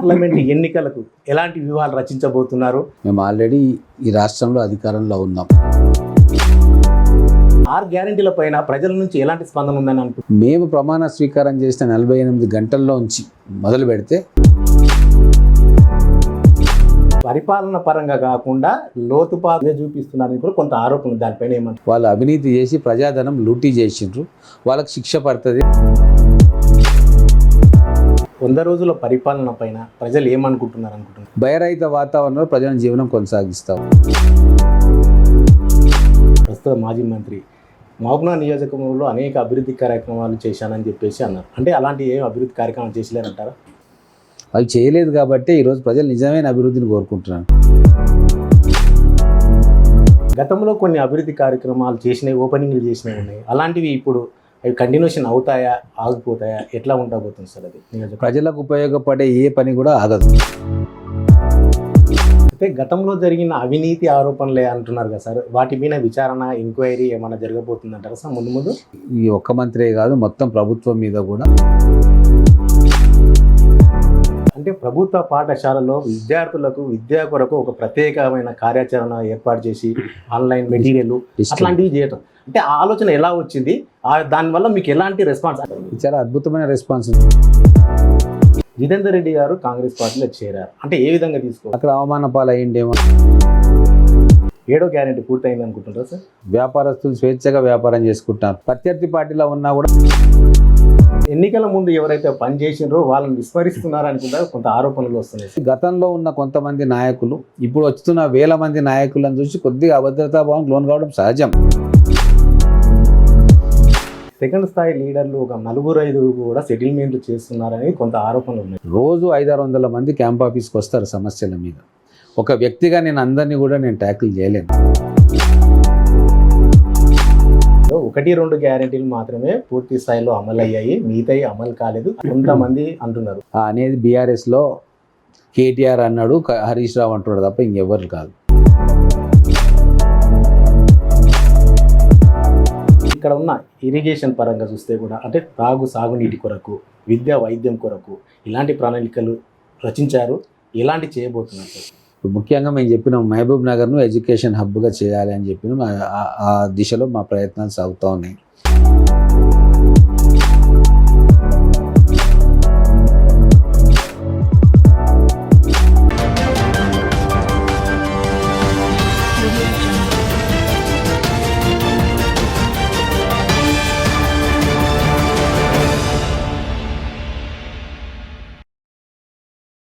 Parliament ఎన్నికలకు ఎలాంటి వ్యూహాలు రచించబోతున్నారు? మేము ఆల్రెడీ ఈ రాష్ట్రంలో అధికారంలో ఉన్నాం. 6 గ్యారెంటీల పైన ప్రజల నుంచి ఎలాంటి స్పందన ఉందని అనుకుంటున్నారు? మేము ప్రమాణ స్వీకారం చేసిన 48 గంటల్లోంచి మొదలు పెడితే పరిపాలన పరంగా కాకుండా లోతుపాటుగా చూపిస్తున్నారని కూడా కొంత ఆరోపణ ఉంది. దానిపైన ఏమంటారు? వాళ్ళు అవినీతి చేసి ప్రజాధనం లూటీ చేసిండ్రు, వాళ్ళకి శిక్ష పడుతుంది. 100 రోజుల పరిపాలన పైన ప్రజలు ఏమనుకుంటున్నారు అనుకుంటున్నారు? భయరహిత వాతావరణంలో ప్రజల జీవనం కొనసాగిస్తాం. ప్రస్తుత మాజీ మంత్రి మహబూబ్నగర్ నియోజకవర్గంలో అనేక అభివృద్ధి కార్యక్రమాలు చేశానని చెప్పేసి అన్నారు. అంటే అలాంటి ఏం అభివృద్ధి కార్యక్రమాలు చేసలేరంటారా? అవి చేయలేదు కాబట్టి ఈరోజు ప్రజలు నిజమైన అభివృద్ధిని కోరుకుంటున్నారు. గతంలో కొన్ని అభివృద్ధి కార్యక్రమాలు చేసినవి, ఓపెనింగ్లు చేసినవి ఉన్నాయి. అలాంటివి ఇప్పుడు అవి కంటిన్యూషన్ అవుతాయా, ఆగిపోతాయా, ఎట్లా ఉండబోతుంది సార్ అది నియోజకవర్గం? ప్రజలకు ఉపయోగపడే ఏ పని కూడా ఆగదు. అయితే గతంలో జరిగిన అవినీతి ఆరోపణలే అంటున్నారు కదా సార్, వాటి మీద విచారణ, ఎంక్వైరీ ఏమైనా జరగబోతుందంటారా సార్ ముందు ముందు? ఈ ఒక్క మంత్రే కాదు, మొత్తం ప్రభుత్వం మీద కూడా. అంటే ప్రభుత్వ పాఠశాలలో విద్యార్థులకు విద్యా కొరకు ఒక ప్రత్యేకమైన కార్యాచరణ ఏర్పాటు చేసి ఆన్లైన్ మెటీరియల్ అట్లాంటివి చేయటం, అంటే ఆ ఆలోచన ఎలా వచ్చింది? దానివల్ల మీకు ఎలాంటి రెస్పాన్స్? చాలా అద్భుతమైన రెస్పాన్స్. జితేందర్ రెడ్డి గారు కాంగ్రెస్ పార్టీలో చేరారు, అంటే ఏ విధంగా తీసుకోవాలి? అక్కడ అవమాన పాలయ్యిండేమో. 7వ గ్యారెంటీ పూర్తయింది అనుకుంటుంటారా సార్? వ్యాపారస్తులు స్వేచ్ఛగా వ్యాపారం చేసుకుంటున్నారు. ప్రత్యర్థి పార్టీలో ఉన్నా కూడా ఎన్నికల ముందు ఎవరైతే పని చేసినారో వాళ్ళని విస్మరిస్తున్నారు అనుకుంటా కొంత ఆరోపణలు వస్తున్నాయి. గతంలో ఉన్న కొంతమంది నాయకులు ఇప్పుడు వస్తున్న వేల మంది నాయకులను చూసి కొద్దిగా అభద్రతా భావం లోన్ కావడం సహజం. సెకండ్ స్థాయి లీడర్లు ఒక 4-5 కూడా సెటిల్మెంట్లు చేస్తున్నారని కొంత ఆరోపణలు ఉన్నాయి. రోజు 500-600 మంది క్యాంప్ ఆఫీస్కి వస్తారు సమస్యల మీద. ఒక వ్యక్తిగా నేను అందరినీ కూడా ట్యాకిల్ చేయలేను. 1-2 గ్యారెంటీలు మాత్రమే పూర్తి స్థాయిలో అమలు అయ్యాయి, మిగతాయి అమలు కాలేదు కొంతమంది అంటున్నారు. అనేది బీఆర్ఎస్లో కేటీఆర్ అన్నాడు, హరీష్ రావు అంటున్నాడు తప్ప ఇంకెవ్వరు కాదు. ఇక్కడ ఉన్న ఇరిగేషన్ పరంగా చూస్తే కూడా, అంటే సాగునీటి కొరకు, విద్యా వైద్యం కొరకు ఇలాంటి ప్రణాళికలు రచించారు. ఎలాంటి చేయబోతున్నారు సార్? ముఖ్యంగా మేము చెప్పినాం మహబూబ్ నగర్ను ఎడ్యుకేషన్ హబ్గా చేయాలి అని చెప్పినాం. ఆ దిశలో మా ప్రయత్నాలు సాగుతూ ఉన్నాయి.